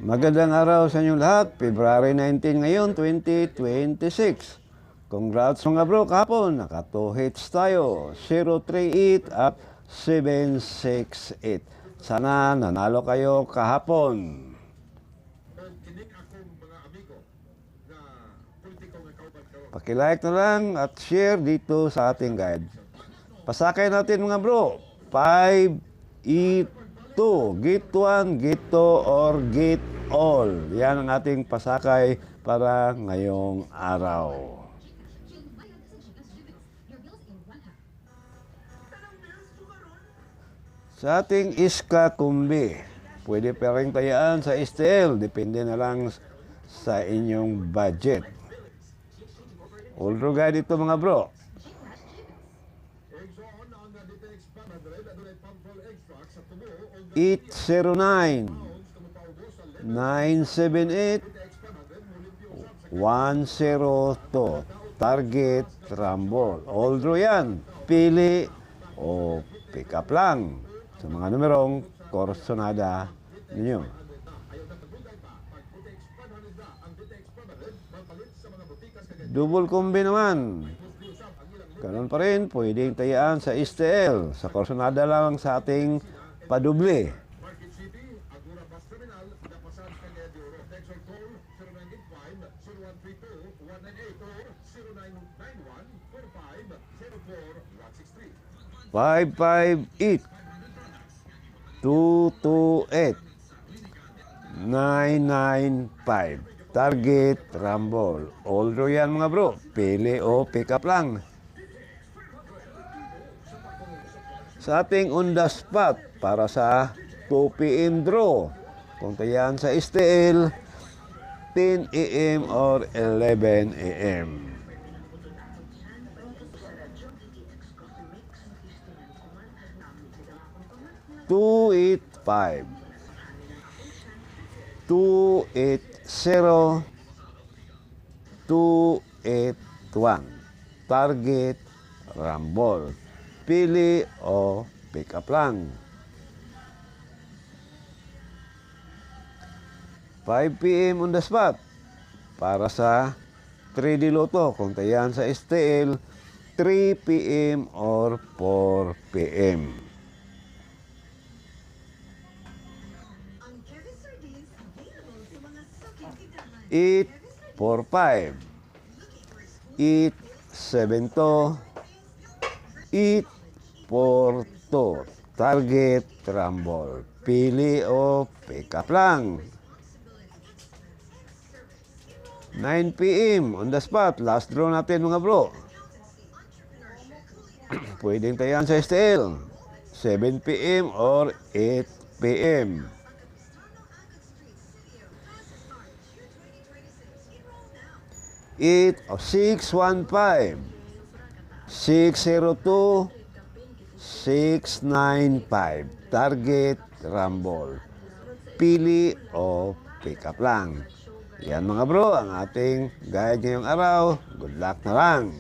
Magandang araw sa inyong lahat. February 19 ngayon, 2026. Congrats mga bro, kahapon naka 2 hits tayo. 038 at 768. Sana nanalo kayo kahapon. Pakilike na lang at share dito sa ating guide. Pasakay natin mga bro. 5E2. Gate 1, Gate 2, or Gate All. Yan ang ating pasakay para ngayong araw. Sa ating Iska Kumbi, pwede pa rin tayaan sa STL. Depende na lang sa inyong budget. All guide ito mga bro. 809 978 102. Target Rumble. Although yan, pili o pick up lang sa mga numerong korsonada ninyo. Double combi naman. Ganun pa rin, pwedeng tayaan sa STL. Sa korsonada lang sa ating paduble. Five, 8 228 995. Target Rumble. Although yan mga bro, pili o pick up lang. Sa ating on the spot para sa 2 PM draw. Kung tayan sa STL, 10 AM or 11 AM. Two, 8, 5 280 281. Target Rumble. Pili o pick up lang. 5 PM on the spot para sa 3D Lotto. Kung tayan sa STL, 3 PM or 4 PM. 8, 4, 5 8, 7, 2 8, 4, 2. Target Rumble. Pili o pick up lang. 9 PM on the spot. Last draw natin mga bro. Pwedeng tayan sa STL. 7 PM or 8 PM. 8 o 615 602 695. Target Rumble. Pili o pick up lang. Yan mga bro, ang ating guide ngayong araw. Good luck na lang.